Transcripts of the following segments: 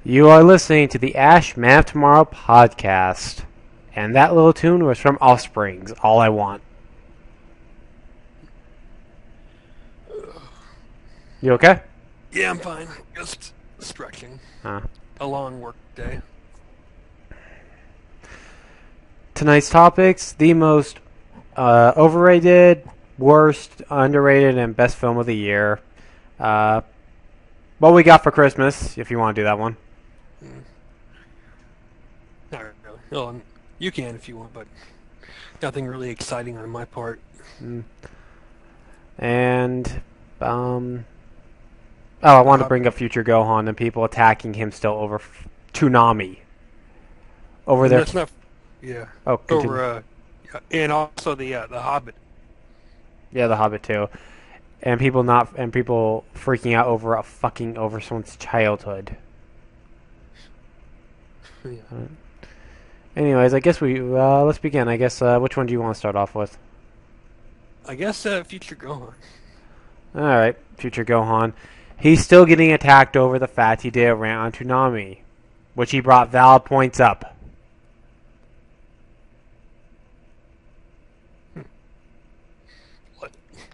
You are listening to the Manoftomorrow podcast, and that little tune was from Offspring's All I Want. You okay? Yeah, I'm fine. Just stretching. Huh. A long work day. Tonight's topics, the most overrated, worst, underrated, and best film of the year. What we got for Christmas, if you want to do that one. Not really. Well, you can if you want, but nothing really exciting on my part. And, I wanted to bring up Future Gohan and people attacking him still over Toonami. Over there. That's not. Yeah. Oh, continue. Over. And also the Hobbit. Yeah, The Hobbit too. And people freaking out over someone's childhood. Yeah. Anyways, I guess let's begin. I guess which one do you want to start off with? I guess Future Gohan. All right, Future Gohan. He's still getting attacked over the fact he did a rant on Toonami, which he brought valid points up.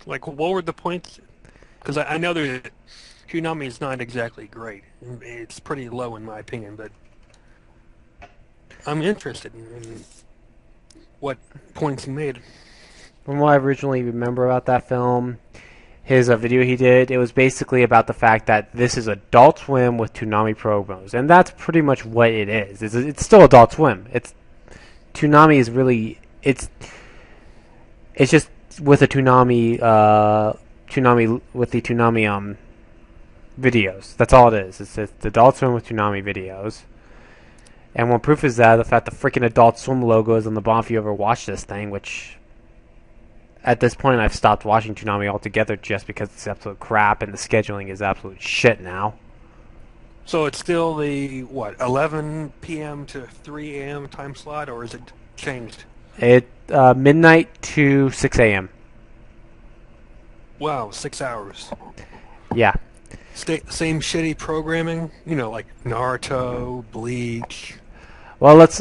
Like, what were the points? Because I know Toonami is not exactly great. It's pretty low in my opinion, but I'm interested in what points he made. From what I originally remember about that film, his video he did, it was basically about the fact that this is Adult Swim with Toonami promos, and that's pretty much what it is. It's still Adult Swim. Toonami is really it's just with a Toonami videos. That's all it is. It's Adult Swim with Toonami videos. And one proof is that the fact the freaking Adult Swim logo is on the bottom if you ever watch this thing, which at this point I've stopped watching Toonami altogether just because it's absolute crap and the scheduling is absolute shit now. So it's still the 11 p.m. to 3 a.m. time slot, or is it changed? Midnight to 6 a.m. Wow, 6 hours. Yeah. Same shitty programming, like Naruto, Bleach. Well, let's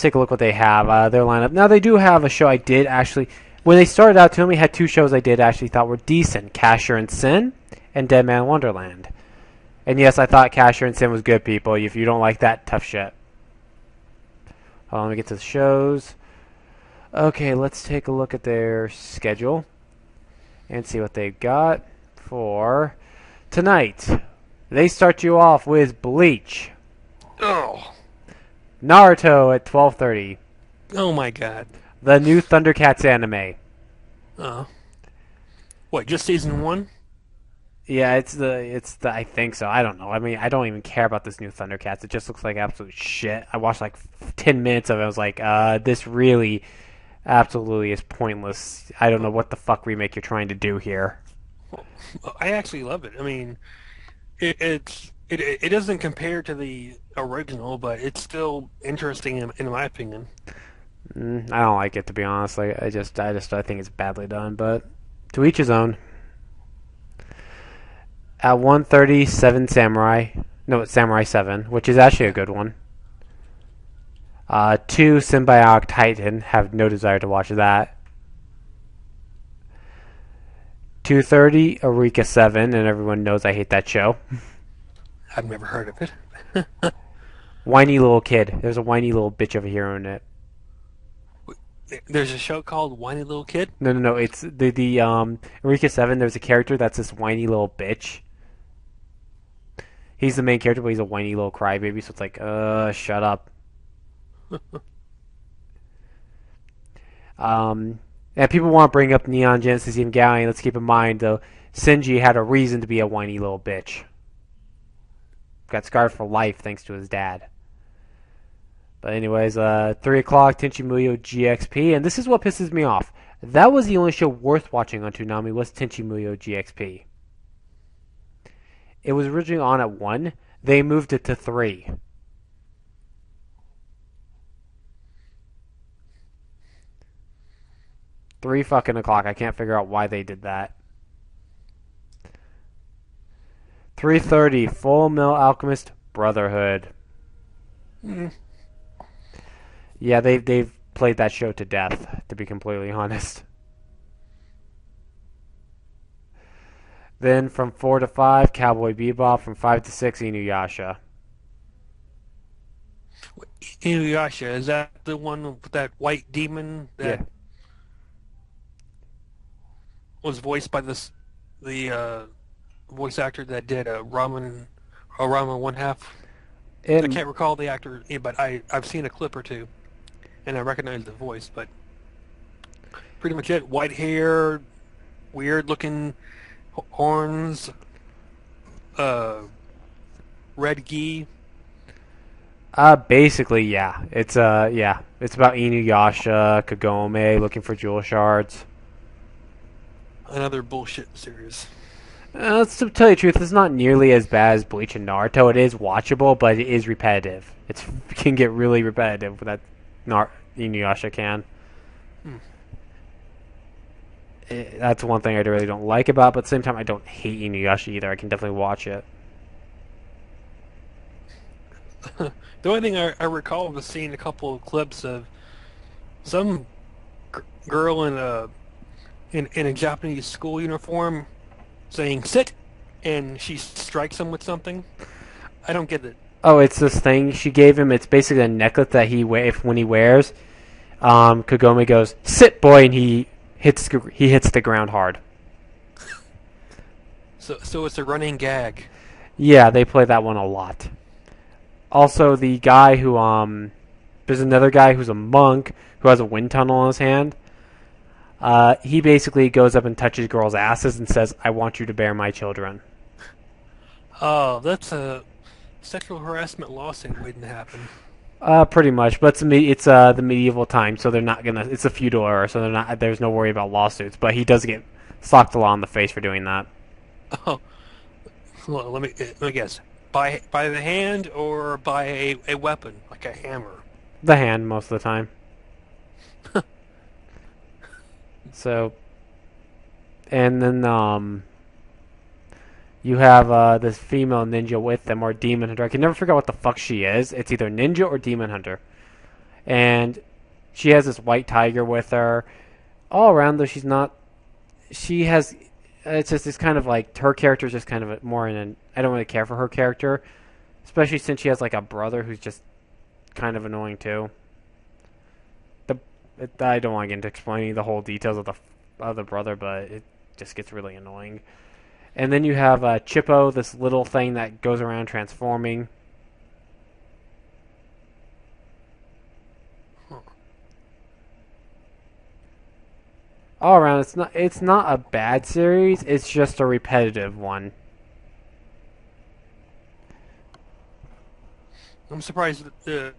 take a look what they have. Their lineup. Now they do have a show I did actually. When they started out, Toonami had two shows I did actually thought were decent: Casher and Sin, and Dead Man Wonderland. And yes, I thought Casher and Sin was good, people. If you don't like that, tough shit. Hold on, let me get to the shows. Okay, let's take a look at their schedule and see what they've got for tonight. They start you off with Bleach. Oh. Naruto at 12:30. Oh my god. The new Thundercats anime. Oh. What, just season 1? Yeah, it's the I think so. I don't know. I mean, I don't even care about this new Thundercats. It just looks like absolute shit. I watched like 10 minutes of it. I was like, this really absolutely is pointless. I don't know what the fuck remake you're trying to do here. I actually love it. I mean, it doesn't compare to the original, but it's still interesting in my opinion. I don't like it, to be honest. Like, I think it's badly done, but to each his own. At 1:30, Seven Samurai. No, it's Samurai 7, which is actually a good one. 2, Symbiotic Titan. Have no desire to watch that. 2:30, Eureka 7, and everyone knows I hate that show. I've never heard of it. Whiny little kid. There's a whiny little bitch of a hero in it. There's a show called Whiny Little Kid? No. It's the Eureka 7. There's a character that's this whiny little bitch. He's the main character, but he's a whiny little crybaby. So it's like, shut up. And people want to bring up Neon Genesis Evangelion. Let's keep in mind, though, Shinji had a reason to be a whiny little bitch. Got scarred for life thanks to his dad. But anyways, 3 o'clock, Tenchi Muyo GXP. And this is what pisses me off. That was the only show worth watching on Toonami, was Tenchi Muyo GXP. It was originally on at 1. They moved it to 3. Three fucking o'clock. I can't figure out why they did that. 3:30, Full Metal Alchemist Brotherhood. Mm. Yeah, they've played that show to death, to be completely honest. Then from 4 to 5, Cowboy Bebop. From 5 to 6, Inuyasha. Inuyasha, is that the one with that white demon that Yeah. was voiced by the voice actor that did Ramen One Half? I And can't recall the actor, but I've seen a clip or two and I recognize the voice. But pretty much it. White hair, weird looking horns, uh, red gi, basically, yeah. It's about Inuyasha, Kagome looking for jewel shards. another bullshit series. To tell you the truth, it's not nearly as bad as Bleach and Naruto. It is watchable, but it is repetitive. It can get really repetitive with that Inuyasha can. Hmm. That's one thing I really don't like about it, but at the same time, I don't hate Inuyasha either. I can definitely watch it. The only thing I recall was seeing a couple of clips of some girl in a Japanese school uniform saying "sit," and she strikes him with something. I don't get it. Oh, it's this thing she gave him. It's basically a necklace that when he wears. Kagome goes, "Sit, boy," and he hits the ground hard. So it's a running gag. Yeah, they play that one a lot. Also, the guy who there's another guy who's a monk who has a wind tunnel in his hand. He basically goes up and touches girls' asses and says, "I want you to bear my children." Oh, that's a sexual harassment lawsuit waiting to happen. Pretty much, but it's the medieval time, so they're not gonna. It's a feudal era, so they're not. There's no worry about lawsuits. But he does get socked a lot in the face for doing that. Oh, well, let me guess. By the hand or by a weapon like a hammer? The hand most of the time. So, and then you have this female ninja with them, or demon hunter. I can never figure out what the fuck she is. It's either ninja or demon hunter, and she has this white tiger with her. All around though, she's not. She has. It's just this kind of like her character is just kind of more in an. I don't really care for her character, especially since she has like a brother who's just kind of annoying too. I don't want to get into explaining the whole details of the brother, but it just gets really annoying. And then you have Chippo, this little thing that goes around transforming. Huh. All around, it's not a bad series. It's just a repetitive one. I'm surprised that the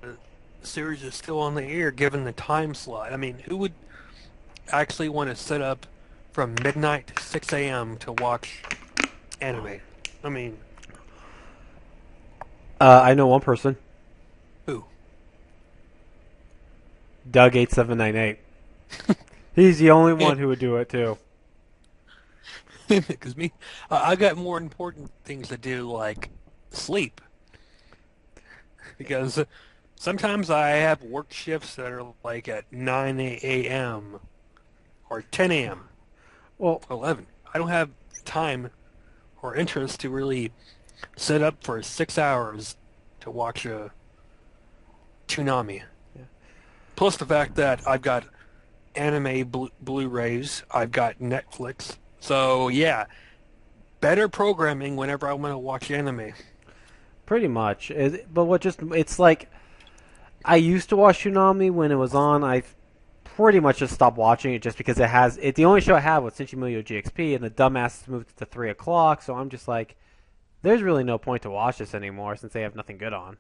series is still on the air given the time slot. I mean, who would actually want to sit up from midnight to 6 a.m. to watch anime? I mean, I know one person, who? Doug8798. He's the only one who would do it too. Because I got more important things to do, like sleep. Because sometimes I have work shifts that are like at 9 a.m. or 10 a.m. Well, 11. I don't have time or interest to really sit up for 6 hours to watch a Toonami. yeah. Plus the fact that I've got anime Blu-rays, I've got Netflix. So yeah, better programming whenever I want to watch anime. Pretty much. But it's like I used to watch Toonami when it was on. I pretty much just stopped watching it just because the only show I have was Senshi Muyo GXP, and the dumbasses moved it to 3 o'clock. So I'm just like, there's really no point to watch this anymore since they have nothing good on.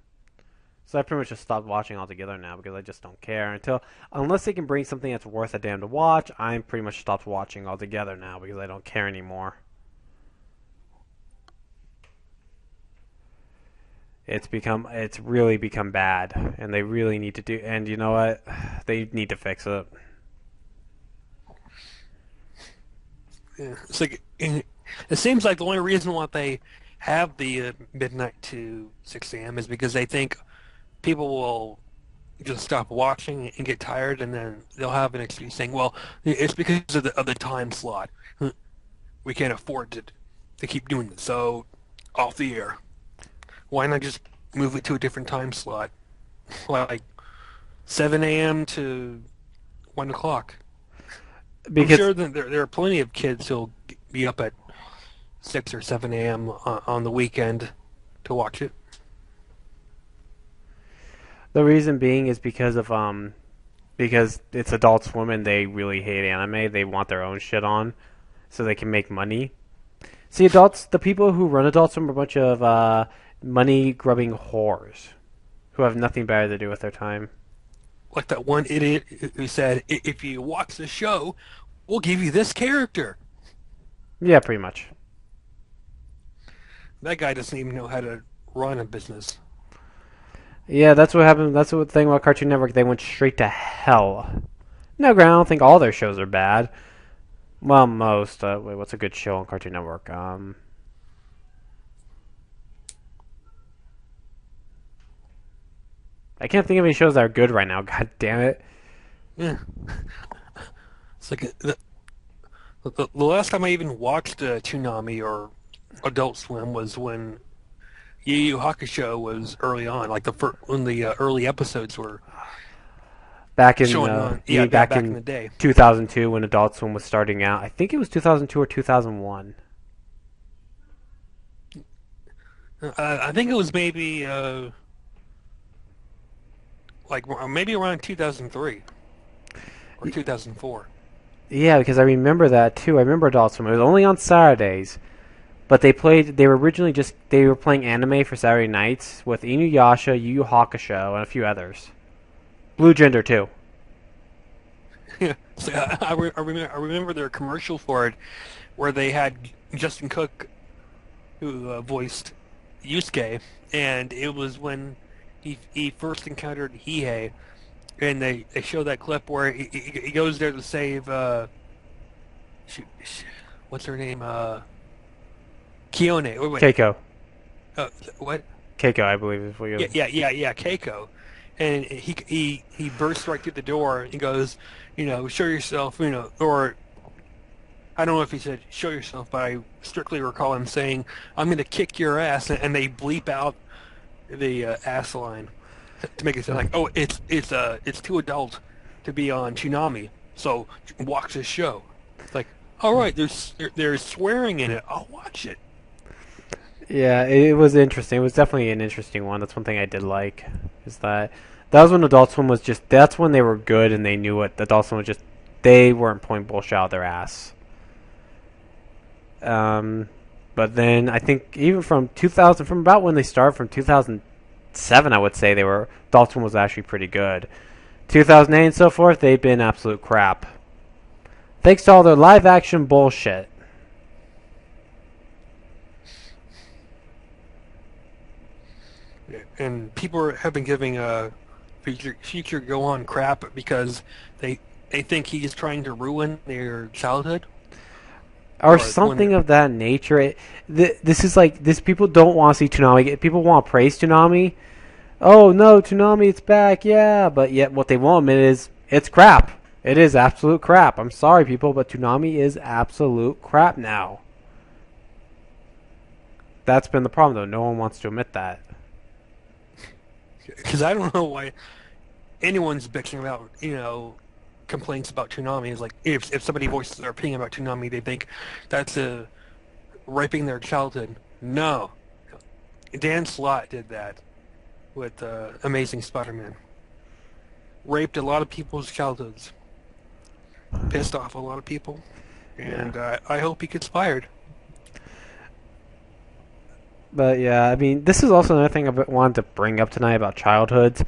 So I pretty much just stopped watching altogether now because I just don't care unless they can bring something that's worth a damn to watch. I'm pretty much stopped watching altogether now because I don't care anymore. It's really become bad, and they really need to do. And you know what? They need to fix it. Yeah. It's like it seems like the only reason why they have the midnight to 6 a.m. is because they think people will just stop watching and get tired, and then they'll have an excuse saying, "Well, it's because of the time slot. We can't afford to keep doing this, so off the air. Why not just move it to a different time slot, like 7 a.m. to 1 o'clock?" I'm Because sure that there are plenty of kids who'll be up at 6 or 7 a.m. On the weekend to watch it. the reason being is because it's Adult Swim and they really hate anime. They want their own shit on so they can make money. See, the people who run Adult Swim are a bunch of money grubbing whores who have nothing better to do with their time. Like that one idiot who said, "If you watch the show, we'll give you this character." Yeah, pretty much. That guy doesn't even know how to run a business. Yeah, that's what happened. That's the thing about Cartoon Network. They went straight to hell. No, I don't think all their shows are bad. Well, most. Wait, what's a good show on Cartoon Network? I can't think of any shows that are good right now. God damn it. Yeah, it's like the last time I even watched Toonami or Adult Swim was when Yu Yu Hakusho was early on, like when the early episodes were Back in showing on. you Yeah, mean back back in in the day. 2002 when Adult Swim was starting out. I think it was 2002 or 2001. I think it was maybe like maybe around 2003 or 2004. Yeah, because I remember that too. I remember Adult Swim. It was only on Saturdays, but they played. They were originally just they were playing anime for Saturday nights with Inuyasha, Yu Yu Hakusho, and a few others. Blue Gender too. Yeah, so I remember their commercial for it where they had Justin Cook who voiced Yusuke, and it was when he first encountered Hiei, and they show that clip where he goes there to save what's her name, Kione. Wait, Keiko. uh, what? Keiko, I believe is what you. Yeah, Keiko, and he bursts right through the door and goes, show yourself, or I don't know if he said show yourself, but I strictly recall him saying, "I'm going to kick your ass," and they bleep out the ass line to make it sound like, oh, it's too adult to be on Toonami, so watch this show. It's like, all right, there's swearing in it. I'll watch it. Yeah, it was interesting. It was definitely an interesting one. That's one thing I did like. Is that was when Adult Swim was just. That's when they were good and they knew it. Adult Swim was just. They weren't pulling bullshit out of their ass. But then I think even from 2000, from about when they started, from 2007, I would say Adult Swim was actually pretty good. 2008 and so forth, they've been absolute crap. Thanks to all their live action bullshit. And people have been giving future go on crap because they think he's trying to ruin their childhood Or something of that nature. This is like this. People don't want to see Toonami. People want to praise Toonami. Oh no, Toonami, it's back, yeah. But yet, what they won't admit is it's crap. It is absolute crap. I'm sorry, people, but Toonami is absolute crap now. That's been the problem, though. No one wants to admit that. because I don't know why anyone's bitching about complaints about Toonami. Is like if somebody voices their opinion about Toonami, they think that's raping their childhood. No, Dan Slott did that with Amazing Spider-Man. Raped a lot of people's childhoods. Pissed off a lot of people, and Yeah. I hope he gets fired. But yeah, I mean, this is also another thing I wanted to bring up tonight about childhoods.